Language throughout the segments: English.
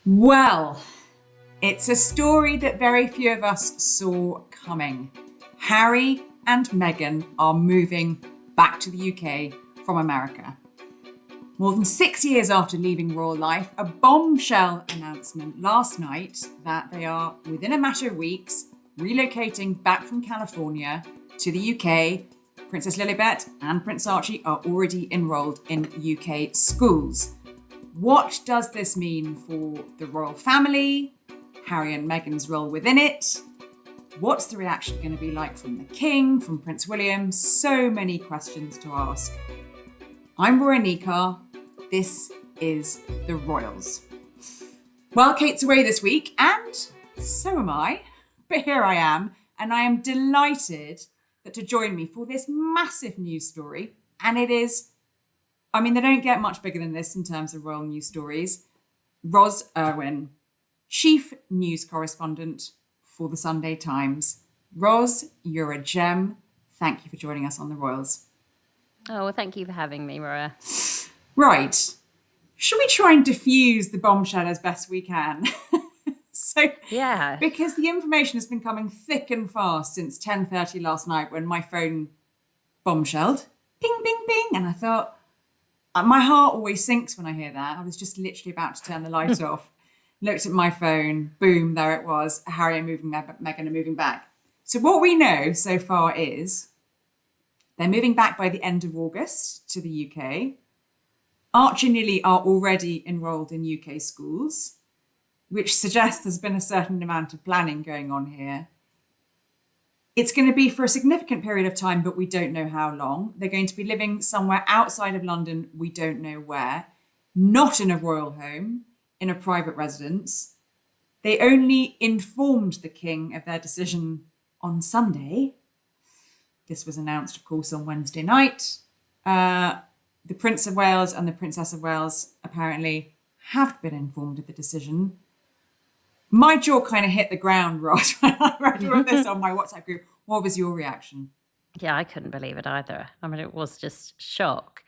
Well, it's a story that very few of us saw coming. Harry and Meghan are moving back to the UK from America. More than 6 years after leaving royal life, a bombshell announcement last night that they are, within a matter of weeks, relocating back from California to the UK. Princess Lilibet and Prince Archie are already enrolled in UK schools. What does this mean for the royal family? Harry and Meghan's role within it? What's the reaction going to be like from the King, from Prince William? So many questions to ask. I'm Roya Nikkhah. This is The Royals. Well, Kate's away this week, and so am I. But here I am, and I am delighted that to join me for this massive news story. And it is, they don't get much bigger than this in terms of royal news stories. Ros Urwin, Chief News Correspondent for the Sunday Times. Ros, you're a gem. Thank you for joining us on The Royals. Oh, well, thank you for having me, Roya. Right. Should we try and diffuse the bombshell as best we can? Yeah. Because the information has been coming thick and fast since 10:30 last night when my phone bombshelled. Ping, ping, ping. And I thought, my heart always sinks when I hear that. I was just literally about to turn the light off. Looked at my phone, boom, there it was. Harry and Meghan are moving back. So what we know so far is they're moving back by the end of August to the UK. Archie and Lily are already enrolled in UK schools, which suggests there's been a certain amount of planning going on here. It's going to be for a significant period of time, but we don't know how long. They're going to be living somewhere outside of London, we don't know where, not in a royal home, in a private residence. They only informed the King of their decision on Sunday. This was announced, of course, on Wednesday night. The Prince of Wales and the Princess of Wales apparently have been informed of the decision. My jaw kind of hit the ground, Ross, when I read all of this on my WhatsApp group. What was your reaction? Yeah, I couldn't believe it either. It was just shock.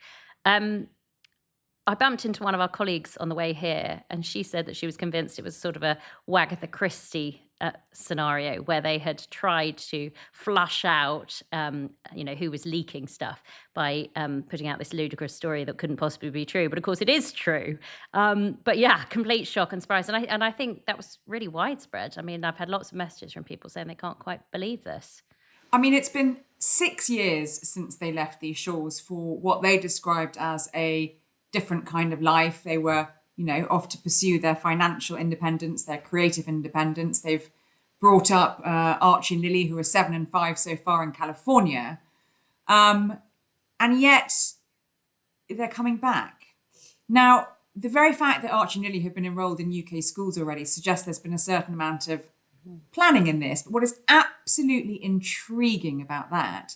I bumped into one of our colleagues on the way here, and she said that she was convinced it was sort of a Wagatha Christie scenario where they had tried to flush out, who was leaking stuff by putting out this ludicrous story that couldn't possibly be true. But of course, it is true. But yeah, complete shock and surprise. And I think that was really widespread. I've had lots of messages from people saying they can't quite believe this. It's been 6 years since they left these shores for what they described as a different kind of life. They were, off to pursue their financial independence, their creative independence. They've brought up Archie and Lily, who are 7 and 5 so far in California. And yet they're coming back. Now, the very fact that Archie and Lily have been enrolled in UK schools already suggests there's been a certain amount of planning in this. But what is absolutely intriguing about that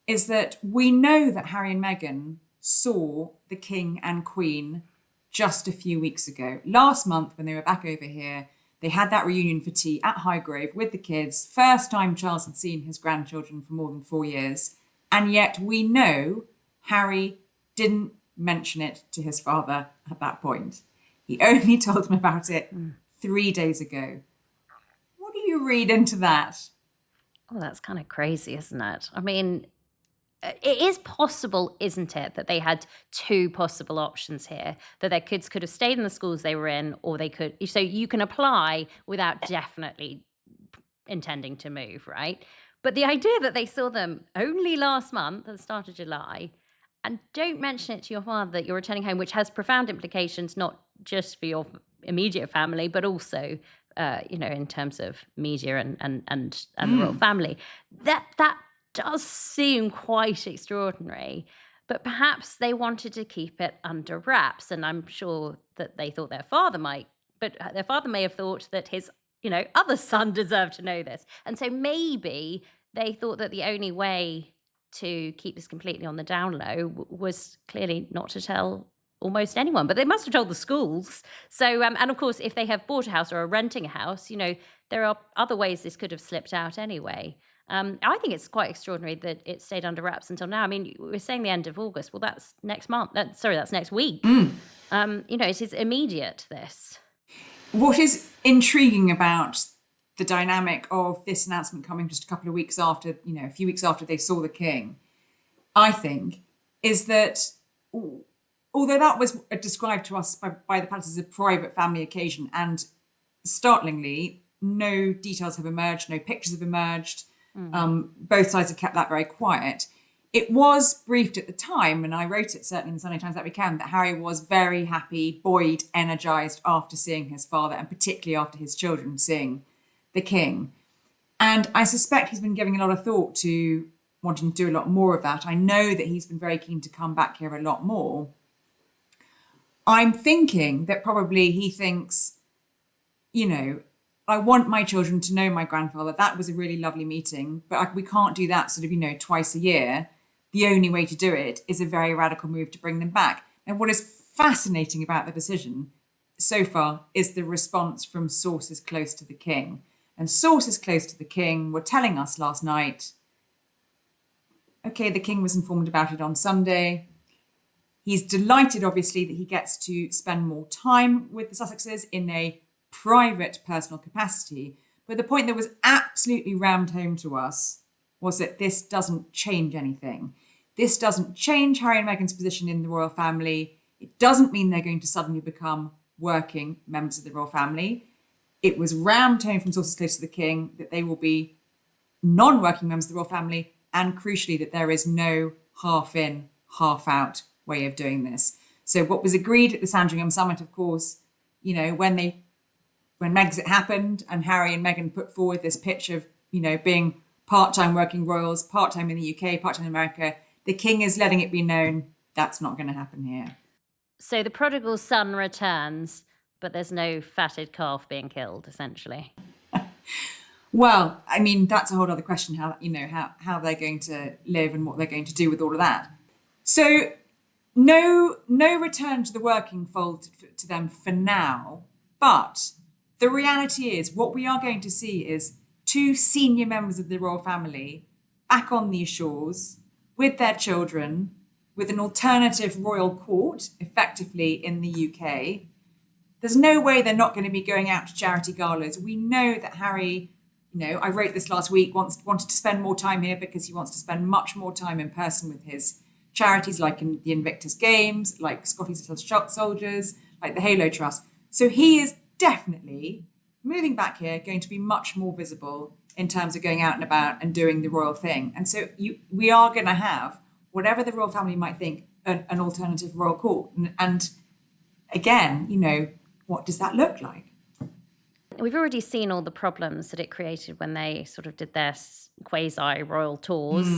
is that we know that Harry and Meghan saw the King and Queen just a few weeks ago. Last month, when they were back over here, they had that reunion for tea at Highgrove with the kids. First time Charles had seen his grandchildren for more than 4 years. And yet we know Harry didn't mention it to his father at that point. He only told him about it 3 days ago. What do you read into that? Oh, that's kind of crazy, isn't it? It is possible, isn't it, that they had two possible options here, that their kids could have stayed in the schools they were in, or they could. So you can apply without definitely intending to move, right? But the idea that they saw them only last month at the start of July, and don't mention it to your father that you're returning home, which has profound implications, not just for your immediate family, but also, in terms of media and the royal family. That does seem quite extraordinary, but perhaps they wanted to keep it under wraps. And I'm sure that they thought their father might, but their father may have thought that his, other son deserved to know this. And so maybe they thought that the only way to keep this completely on the down low was clearly not to tell almost anyone, but they must have told the schools. So, and of course, if they have bought a house or are renting a house, there are other ways this could have slipped out anyway. I think it's quite extraordinary that it stayed under wraps until now. We're saying the end of August. Well, that's next month. That's next week. It is immediate, this. What is intriguing about the dynamic of this announcement coming just a couple of weeks after, a few weeks after they saw the king, I think, is that although that was described to us by the palace as a private family occasion, and startlingly, no details have emerged, no pictures have emerged, both sides have kept that very quiet. It was briefed at the time, and I wrote it certainly in the Sunday Times that weekend, that Harry was very happy, buoyed, energised after seeing his father, and particularly after his children seeing the king. And I suspect he's been giving a lot of thought to wanting to do a lot more of that. I know that he's been very keen to come back here a lot more. I'm thinking that probably he thinks, I want my children to know my grandfather. That was a really lovely meeting, but we can't do that sort of, twice a year. The only way to do it is a very radical move to bring them back. And what is fascinating about the decision so far is the response from sources close to the king. And sources close to the king were telling us last night, okay, the king was informed about it on Sunday. He's delighted, obviously, that he gets to spend more time with the Sussexes in a private personal capacity. But the point that was absolutely rammed home to us was that this doesn't change anything. This doesn't change Harry and Meghan's position in the royal family. It doesn't mean they're going to suddenly become working members of the royal family. It was rammed home from sources close to the king that they will be non-working members of the royal family, and crucially that there is no half in, half out way of doing this. So what was agreed at the Sandringham summit, of course, when Megxit happened and Harry and Meghan put forward this pitch of, being part-time working royals, part-time in the UK, part-time in America, the king is letting it be known that's not going to happen here. So the prodigal son returns, but there's no fatted calf being killed, essentially. Well, I mean, that's a whole other question, how they're going to live and what they're going to do with all of that. So no return to the working fold to them for now. But the reality is what we are going to see is two senior members of the royal family back on these shores with their children, with an alternative royal court, effectively in the UK. There's no way they're not going to be going out to charity galas. We know that Harry, I wrote this last week, wanted to spend more time here because he wants to spend much more time in person with his charities, like in the Invictus Games, like Scotty's Little Soldiers, like the Halo Trust. So he is definitely, moving back here, going to be much more visible in terms of going out and about and doing the royal thing. And so we are going to have, whatever the royal family might think, an alternative royal court. And again, what does that look like? We've already seen all the problems that it created when they sort of did their quasi-royal tours,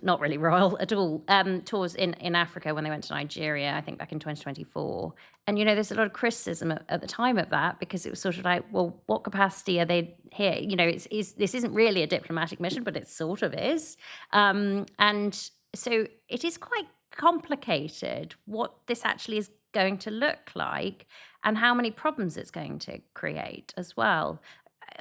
not really royal at all, tours in Africa when they went to Nigeria, I think back in 2024. And, there's a lot of criticism at the time of that because it was sort of like, well, what capacity are they here? This isn't really a diplomatic mission, but it sort of is. And so it is quite complicated what this actually is going to look like and how many problems it's going to create as well.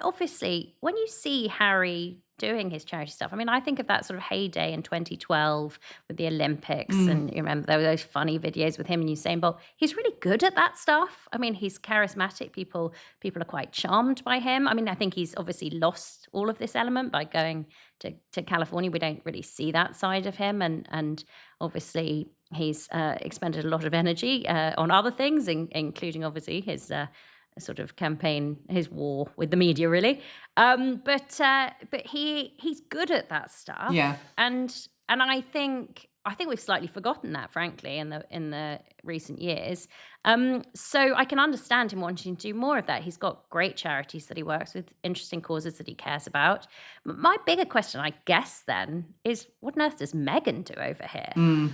Obviously, when you see Harry doing his charity stuff, I mean, I think of that sort of heyday in 2012 with the Olympics, and you remember there were those funny videos with him and Usain Bolt. He's really good at that stuff. I mean, he's charismatic. People are quite charmed by him. I mean, I think he's obviously lost all of this element by going to California. We don't really see that side of him, and obviously he's expended a lot of energy on other things, including obviously his sort of campaign, his war with the media, really. But he's good at that stuff. Yeah. And I think we've slightly forgotten that, frankly, in the recent years. So I can understand him wanting to do more of that. He's got great charities that he works with, interesting causes that he cares about. My bigger question, I guess, then, is what on earth does Meghan do over here?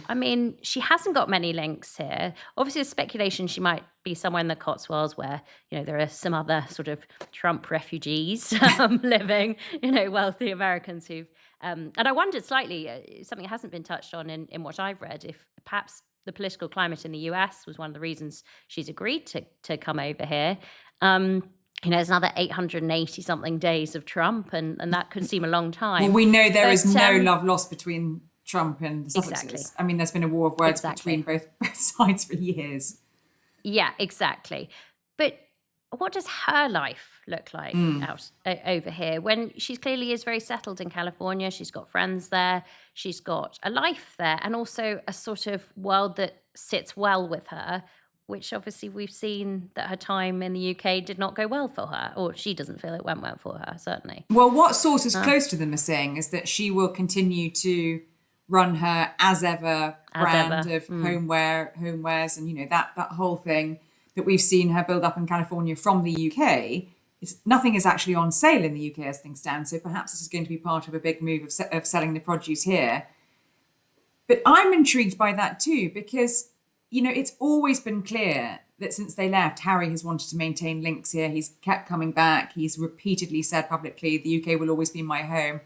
I mean, she hasn't got many links here. Obviously, there's speculation she might be somewhere in the Cotswolds where, there are some other sort of Trump refugees living, wealthy Americans who've and I wondered slightly, something that hasn't been touched on in what I've read, if perhaps the political climate in the US was one of the reasons she's agreed to come over here. There's another 880 something days of Trump, and that could seem a long time. Well, we know there is no love lost between Trump and the Sussexes. Exactly. I mean, there's been a war of words between both sides for years. Yeah, exactly. But what does her life look like over here when she clearly is very settled in California? She's got friends there, she's got a life there, and also a sort of world that sits well with her, which obviously we've seen that her time in the UK did not go well for her, or she doesn't feel it went well for her, certainly. Well, what sources close to them are saying is that she will continue to run her as ever brand of homewares, and that whole thing that we've seen her build up in California from the UK. Nothing is actually on sale in the UK as things stand, so perhaps this is going to be part of a big move of selling the produce here. But I'm intrigued by that too, because it's always been clear that since they left, Harry has wanted to maintain links here. He's kept coming back. He's repeatedly said publicly, the UK will always be my home.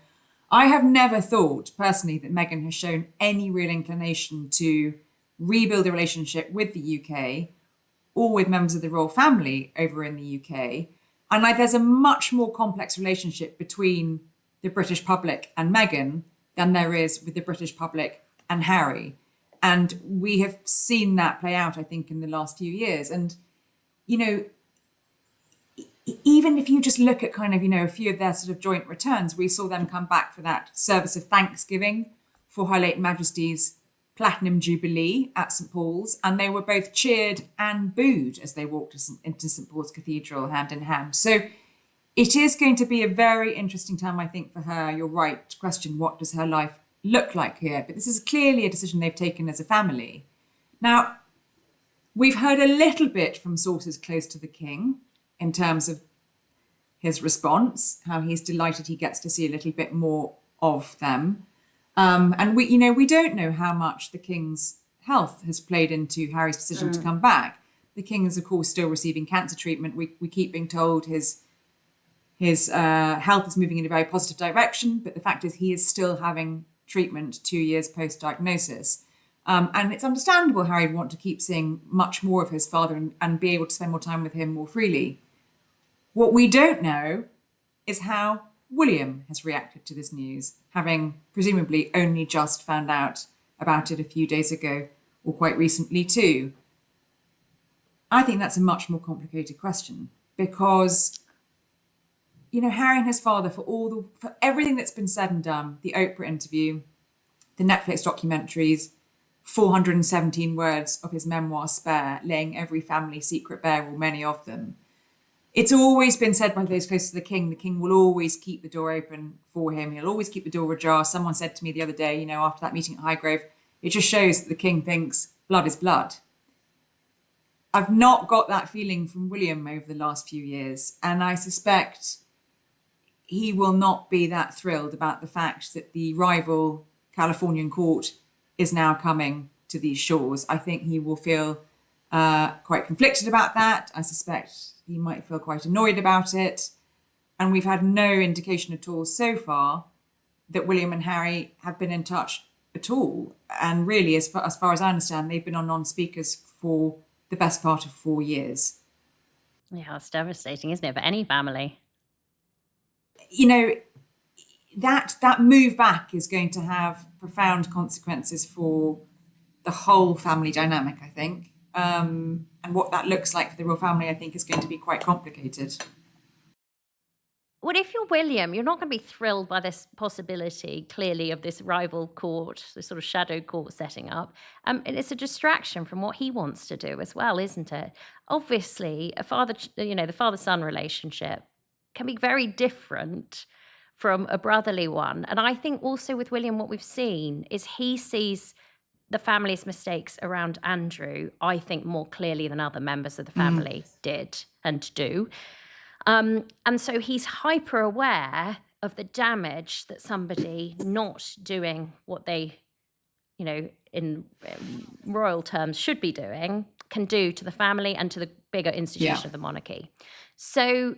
I have never thought personally that Meghan has shown any real inclination to rebuild a relationship with the UK or with members of the royal family over in the UK. And there's a much more complex relationship between the British public and Meghan than there is with the British public and Harry. And we have seen that play out, I think, in the last few years. And, even if you just look at kind of, a few of their sort of joint returns, we saw them come back for that service of thanksgiving for Her late Majesty's Platinum Jubilee at St Paul's. And they were both cheered and booed as they walked into St Paul's Cathedral hand in hand. So it is going to be a very interesting time, I think, for her. You're right to question, what does her life look like here? But this is clearly a decision they've taken as a family. Now, we've heard a little bit from sources close to the king in terms of his response, how he's delighted he gets to see a little bit more of them. And we don't know how much the king's health has played into Harry's decision to come back. The king is, of course, still receiving cancer treatment. We keep being told his health is moving in a very positive direction, but the fact is he is still having treatment 2 years post-diagnosis. And it's understandable Harry would want to keep seeing much more of his father and be able to spend more time with him more freely. What we don't know is how William has reacted to this news, having presumably only just found out about it a few days ago, or quite recently too. I think that's a much more complicated question, because Harry and his father, for everything that's been said and done, the Oprah interview, the Netflix documentaries, 417 words of his memoir Spare, laying every family secret bare, or many of them. It's always been said by those close to the king will always keep the door open for him. He'll always keep the door ajar. Someone said to me the other day, after that meeting at Highgrove, it just shows that the king thinks blood is blood. I've not got that feeling from William over the last few years, and I suspect he will not be that thrilled about the fact that the rival Californian court is now coming to these shores. I think he will feel quite conflicted about that. I suspect he might feel quite annoyed about it. And we've had no indication at all so far that William and Harry have been in touch at all. And really, as far as I understand, they've been on non-speakers for the best part of 4 years. Yeah, it's devastating, isn't it, for any family? That move back is going to have profound consequences for the whole family dynamic, I think. And what that looks like for the royal family, I think, is going to be quite complicated. Well, if you're William, you're not going to be thrilled by this possibility, clearly, of this rival court, this sort of shadow court setting up. And it's a distraction from what he wants to do as well, isn't it? Obviously, the father-son relationship can be very different from a brotherly one. And I think also with William, what we've seen is he sees the family's mistakes around Andrew, I think, more clearly than other members of the family did and do. And so he's hyper aware of the damage that somebody not doing what they, in royal terms should be doing, can do to the family and to the bigger institution of the monarchy. So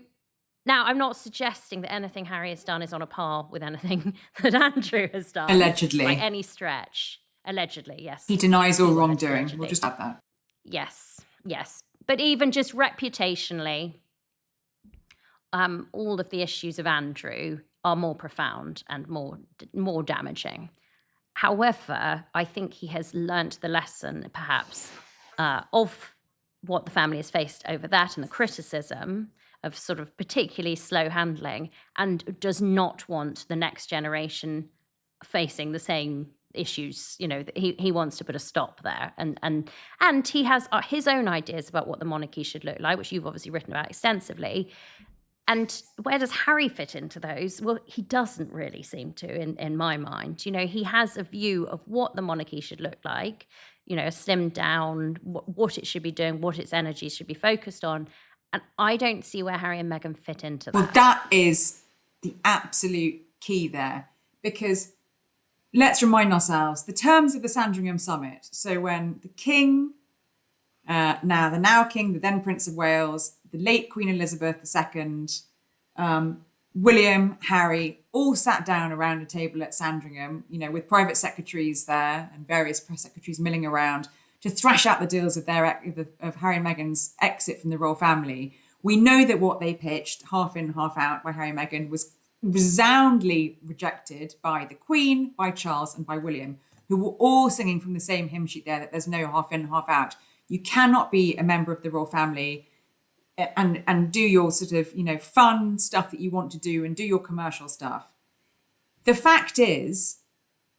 now, I'm not suggesting that anything Harry has done is on a par with anything that Andrew has done. Allegedly. By any stretch. Allegedly, yes. He denies all wrongdoing. We'll just add that. Yes. But even just reputationally, all of the issues of Andrew are more profound and more damaging. However, I think he has learnt the lesson, perhaps, of what the family has faced over that and the criticism of sort of particularly slow handling, and does not want the next generation facing the same issues. He wants to put a stop there, and he has his own ideas about what the monarchy should look like, which you've obviously written about extensively. And where does Harry fit into those? Well, he doesn't really seem to, in my mind. He has a view of what the monarchy should look like, a slimmed down, what it should be doing, what its energy should be focused on. And I don't see where Harry and Meghan fit into that. Well, that is the absolute key there, because let's remind ourselves the terms of the Sandringham summit. So when the king, the now king, the then Prince of Wales, the late Queen Elizabeth II, William, Harry, all sat down around a table at Sandringham, with private secretaries there and various press secretaries milling around to thrash out the deals of of Harry and Meghan's exit from the royal family. We know that what they pitched, half in, half out, by Harry and Meghan, was resoundingly rejected by the Queen, by Charles, and by William, who were all singing from the same hymn sheet there, that there's no half in, half out. You cannot be a member of the royal family and do your sort of, fun stuff that you want to do and do your commercial stuff. The fact is,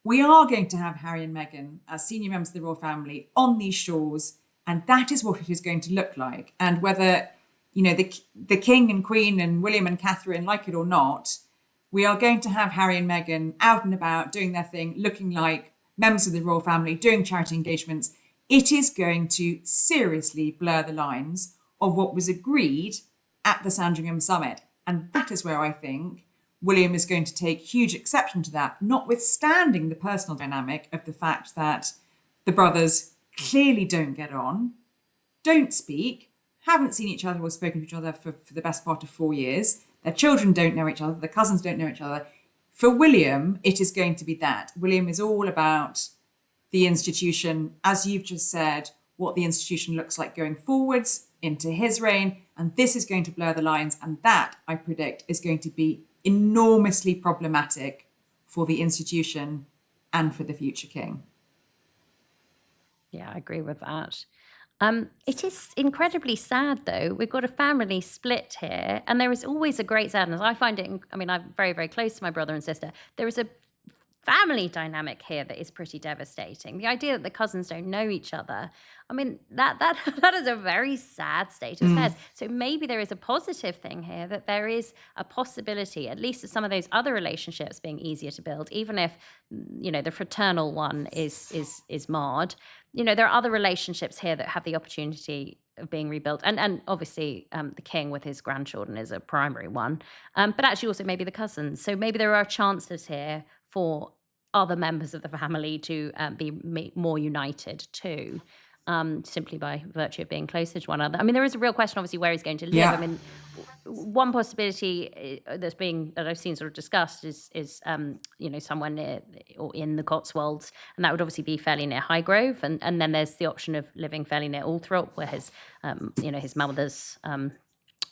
we are going to have Harry and Meghan as senior members of the royal family on these shores, and that is what it is going to look like. And whether, the King and Queen and William and Catherine like it or not, we are going to have Harry and Meghan out and about doing their thing, looking like members of the royal family, doing charity engagements. It is going to seriously blur the lines of what was agreed at the Sandringham summit. And that is where I think William is going to take huge exception to that, notwithstanding the personal dynamic of the fact that the brothers clearly don't get on, don't speak, haven't seen each other or spoken to each other for the best part of 4 years. Their children don't know each other. Their cousins don't know each other. For William, it is going to be that. William is all about the institution, as you've just said, what the institution looks like going forwards into his reign. And this is going to blur the lines. And that, I predict, is going to be enormously problematic for the institution and for the future king. Yeah, I agree with that. It is incredibly sad, though. We've got a family split here, and there is always a great sadness. I find it, I'm very, very close to my brother and sister. There is a family dynamic here that is pretty devastating. The idea that the cousins don't know each other, that is a very sad state of affairs. So maybe there is a positive thing here, that there is a possibility, at least of some of those other relationships being easier to build, even if the fraternal one is marred. There are other relationships here that have the opportunity of being rebuilt, and obviously the king with his grandchildren is a primary one, but actually also maybe the cousins. So maybe there are chances here for other members of the family to be more united too, simply by virtue of being closer to one another. There is a real question, obviously, where he's going to live. Yeah. One possibility that I've seen sort of discussed is somewhere near or in the Cotswolds, and that would obviously be fairly near Highgrove, and then there's the option of living fairly near Althorpe, where his his mother's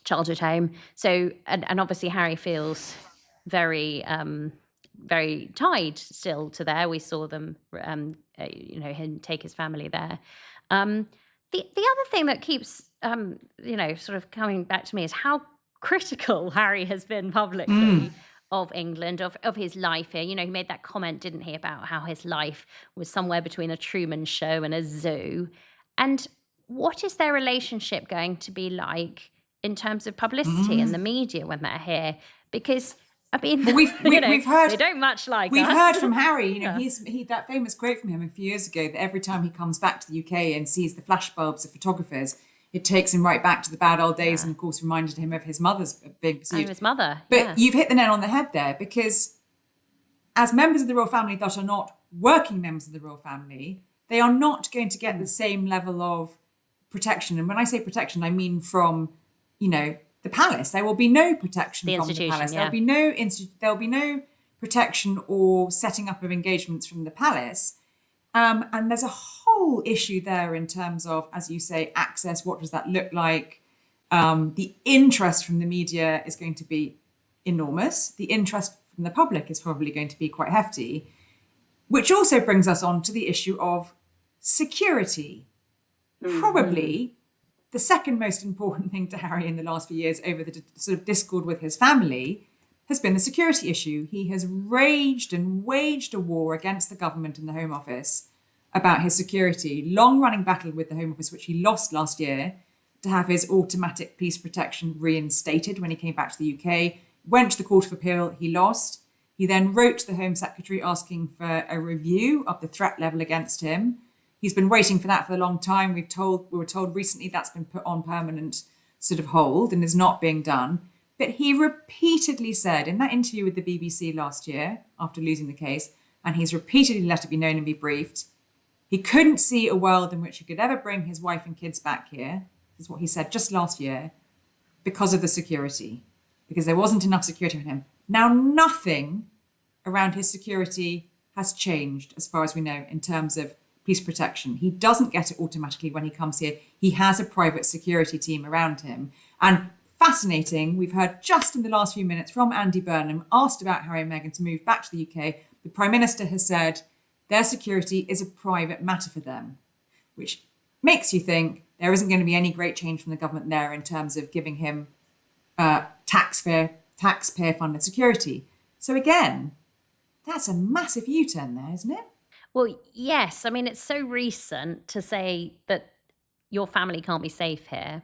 childhood home. So and obviously Harry feels very very tied still to there. We saw them him take his family there. The other thing that keeps sort of coming back to me is how critical Harry has been publicly of England, of his life here. He made that comment, didn't he, about how his life was somewhere between a Truman Show and a zoo. And what is their relationship going to be like in terms of publicity and the media when they're here? Because we've heard, they don't much like we've us. heard from Harry. He that famous quote from him a few years ago, that every time he comes back to the UK and sees the flashbulbs of photographers, it takes him right back to the bad old days, and of course reminded him of his mother's being pursued. And his mother. But you've hit the nail on the head there, because as members of the royal family that are not working members of the royal family, they are not going to get the same level of protection. And when I say protection, I mean from, the palace. There will be no protection from the palace. Yeah. There'll be no protection or setting up of engagements from the palace. And there's a whole issue there in terms of, as you say, access. What does that look like? The interest from the media is going to be enormous. The interest from the public is probably going to be quite hefty, which also brings us on to the issue of security. Probably the second most important thing to Harry in the last few years over the sort of discord with his family has been the security issue. He has raged and waged a war against the government and the Home Office about his security, long-running battle with the Home Office, which he lost last year, to have his automatic police protection reinstated when he came back to the UK. Went to the Court of Appeal, he lost. He then wrote to the Home Secretary asking for a review of the threat level against him. He's been waiting for that for a long time. We were told recently that's been put on permanent sort of hold and is not being done. But he repeatedly said in that interview with the BBC last year, after losing the case, and he's repeatedly let it be known and be briefed, he couldn't see a world in which he could ever bring his wife and kids back here. This is what he said just last year, because of the security, because there wasn't enough security for him. Now, nothing around his security has changed, as far as we know, in terms of police protection. He doesn't get it automatically when he comes here. He has a private security team around him. And fascinating, we've heard just in the last few minutes from Andy Burnham, asked about Harry and Meghan to move back to the UK. The Prime Minister has said their security is a private matter for them, which makes you think there isn't going to be any great change from the government there in terms of giving him taxpayer-funded security. So again, that's a massive U-turn there, isn't it? Well, yes. I mean, it's so recent to say that your family can't be safe here.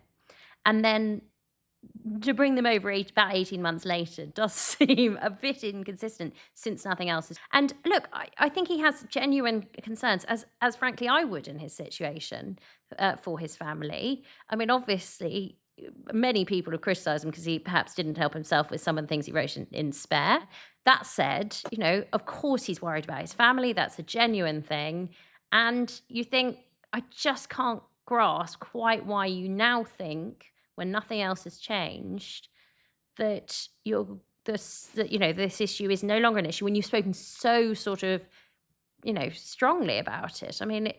And then to bring them over about 18 months later does seem a bit inconsistent, since nothing else is. And look, I think he has genuine concerns, as frankly I would in his situation, for his family. I mean, obviously, many people have criticised him because he perhaps didn't help himself with some of the things he wrote in Spare. That said, of course he's worried about his family. That's a genuine thing. And you think, I just can't grasp quite why you now think, when nothing else has changed, that this issue is no longer an issue when you've spoken so sort of, strongly about it. I mean,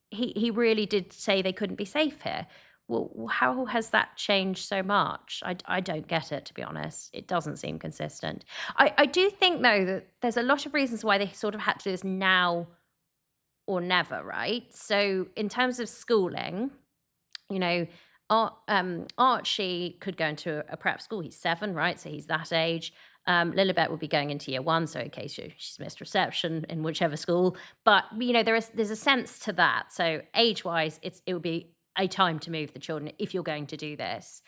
he really did say they couldn't be safe here. Well, how has that changed so much? I don't get it, to be honest. It doesn't seem consistent. I do think, though, that there's a lot of reasons why they sort of had to do this now or never, right? So in terms of schooling, Archie could go into a prep school. He's 7, right? So he's that age. Lilibet would be going into year 1, so in case she's missed reception in whichever school. But there's a sense to that. So age-wise, it would be a time to move the children if you're going to do this.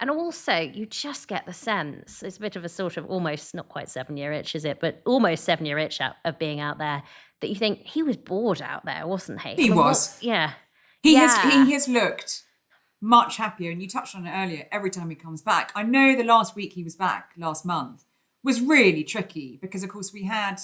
And also, you just get the sense, it's a bit of a sort of almost, not quite 7-year itch, is it? But almost 7-year itch of being out there, that you think he was bored out there, wasn't he? He was. Yeah. He has looked much happier, and you touched on it earlier, every time he comes back. I know the last week he was back, last month, was really tricky because, of course, we had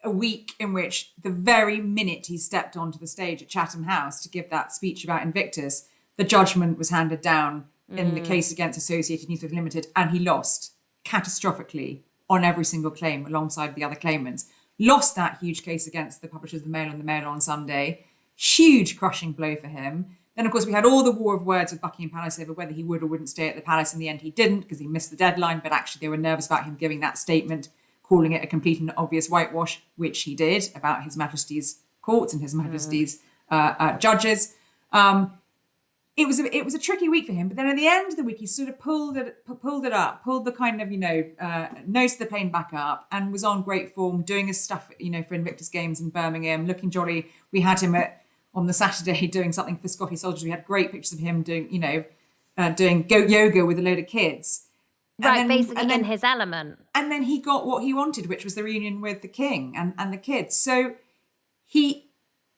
a week in which the very minute he stepped onto the stage at Chatham House to give that speech about Invictus, the judgment was handed down in the case against Associated Newspapers Limited, and he lost catastrophically on every single claim alongside the other claimants. Lost that huge case against the publishers of the Mail and the Mail on Sunday. Huge crushing blow for him. Then, of course, we had all the war of words with Buckingham Palace over whether he would or wouldn't stay at the palace. In the end, he didn't because he missed the deadline. But actually, they were nervous about him giving that statement, calling it a complete and obvious whitewash, which he did, about His Majesty's courts and His Majesty's judges. It was a tricky week for him. But then at the end of the week, he sort of pulled it up, pulled the kind of, nose of the plane back up, and was on great form, doing his stuff, for Invictus Games in Birmingham, looking jolly. We had him on the Saturday doing something for Scottish soldiers. We had great pictures of him doing goat yoga with a load of kids. Right, basically in his element. And then he got what he wanted, which was the reunion with the king and the kids. So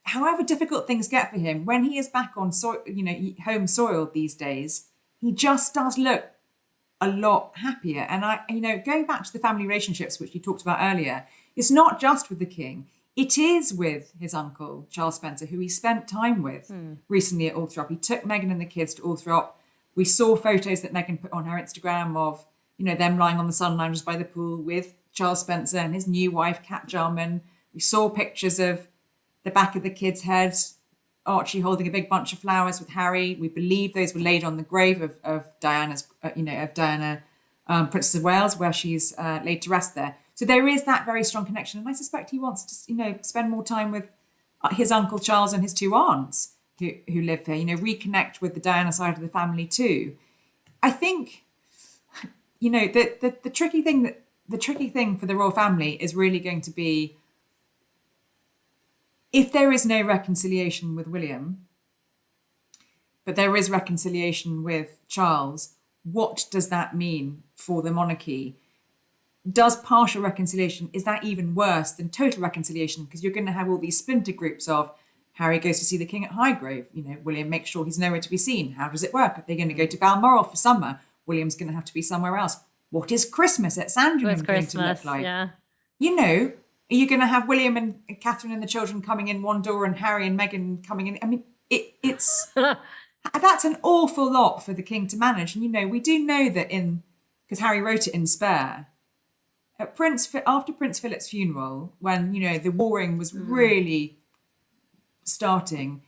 however difficult things get for him, when he is back on home soil these days, he just does look a lot happier. And going back to the family relationships, which you talked about earlier, it's not just with the king. It is with his uncle, Charles Spencer, who he spent time with recently at Althorp. He took Meghan and the kids to Althorp. We saw photos that Meghan put on her Instagram of, them lying on the sun lounges by the pool with Charles Spencer and his new wife, Kat Jarman. We saw pictures of the back of the kids' heads, Archie holding a big bunch of flowers with Harry. We believe those were laid on the grave of Diana, Princess of Wales, where she's laid to rest there. So there is that very strong connection. And I suspect he wants to, spend more time with his uncle Charles and his 2 aunts. who live here, reconnect with the Diana side of the family too. I think, the tricky thing for the royal family is really going to be, if there is no reconciliation with William, but there is reconciliation with Charles, what does that mean for the monarchy? Does partial reconciliation, is that even worse than total reconciliation? Because you're going to have all these splinter groups of Harry goes to see the king at Highgrove. William makes sure he's nowhere to be seen. How does it work? Are they going to go to Balmoral for summer? William's going to have to be somewhere else. What is Christmas at Sandringham going to look like? Yeah. Are you going to have William and Catherine and the children coming in one door and Harry and Meghan coming in? I mean, it's that's an awful lot for the king to manage. And, we do know that because Harry wrote it in Spare, after Prince Philip's funeral, when, the warring was really starting,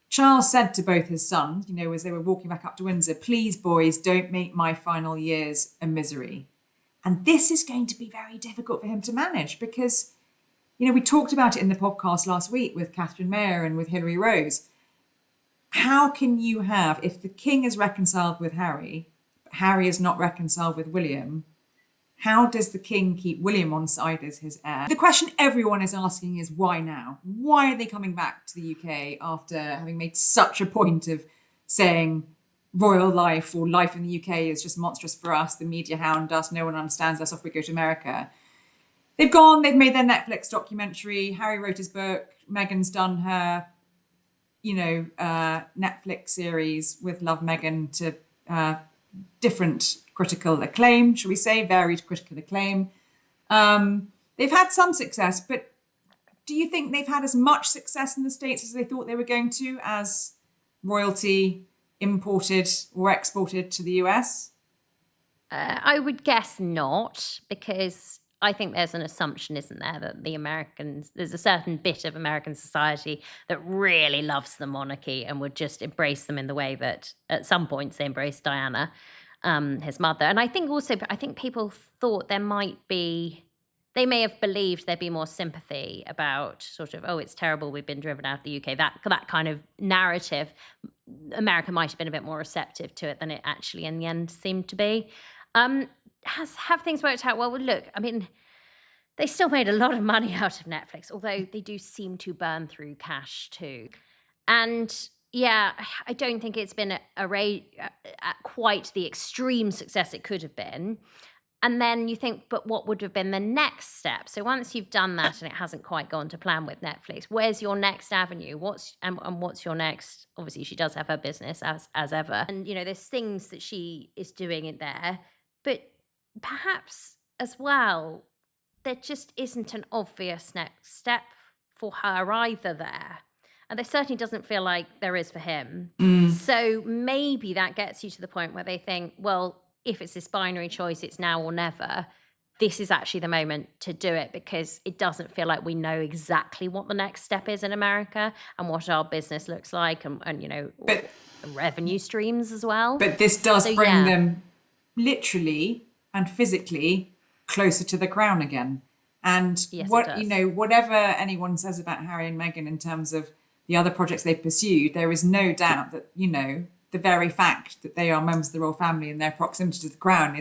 Charles said to both his sons, as they were walking back up to Windsor, please, boys, don't make my final years a misery. And this is going to be very difficult for him to manage because, we talked about it in the podcast last week with Catherine Mayer and with Hilary Rose. How can you have, if the king is reconciled with Harry, but Harry is not reconciled with William, how does the king keep William on side as his heir? The question everyone is asking is why now? Why are they coming back to the UK after having made such a point of saying royal life or life in the UK is just monstrous for us, the media hound us, no one understands us, off we go to America. They've gone, they've made their Netflix documentary, Harry wrote his book, Meghan's done her, Netflix series with Love Meghan to different critical acclaim, shall we say, varied critical acclaim. They've had some success, but do you think they've had as much success in the States as they thought they were going to as royalty imported or exported to the US? I would guess not, because I think there's an assumption, isn't there, that there's a certain bit of American society that really loves the monarchy and would just embrace them in the way that at some points they embraced Diana, his mother. And I think people thought they may have believed there'd be more sympathy about sort of, oh, it's terrible, we've been driven out of the UK. That kind of narrative, America might have been a bit more receptive to it than it actually in the end seemed to be. Have things worked out? Well, look, I mean, they still made a lot of money out of Netflix, although they do seem to burn through cash too. And yeah, I don't think it's been at quite the extreme success it could have been. And then you think, but what would have been the next step? So once you've done that and it hasn't quite gone to plan with Netflix, where's your next avenue? What's your next? Obviously, she does have her business as ever, and there's things that she is doing in there, but perhaps as well, there just isn't an obvious next step for her either there. And there certainly doesn't feel like there is for him. So maybe that gets you to the point where they think, well, if it's this binary choice, it's now or never, this is actually the moment to do it, because it doesn't feel like we know exactly what the next step is in America and what our business looks like and but, revenue streams as well. But this does bring them literally and physically closer to the crown again. And yes, whatever anyone says about Harry and Meghan in terms of the other projects they've pursued, there is no doubt that, the very fact that they are members of the royal family and their proximity to the crown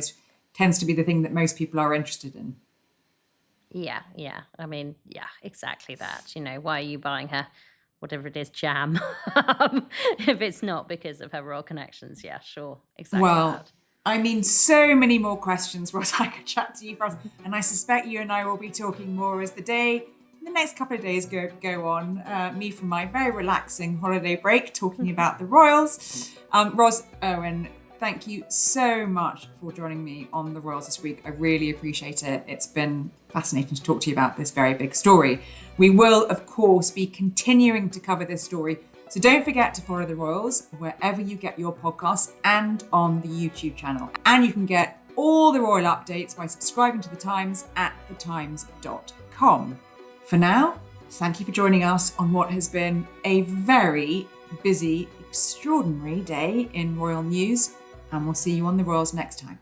tends to be the thing that most people are interested in. Yeah. I mean, yeah, exactly that. Why are you buying her, whatever it is, jam, if it's not because of her royal connections? Yeah, sure, exactly. Well, that. I mean, so many more questions, Ross. I could chat to you for us, and I suspect you and I will be talking more as the next couple of days go on. Me from my very relaxing holiday break, talking about the royals. Ros Urwin, thank you so much for joining me on the royals this week. I really appreciate it. It's been fascinating to talk to you about this very big story. We will, of course, be continuing to cover this story. So don't forget to follow the royals wherever you get your podcasts and on the YouTube channel. And you can get all the royal updates by subscribing to The Times at thetimes.com. For now, thank you for joining us on what has been a very busy, extraordinary day in royal news, and we'll see you on the royals next time.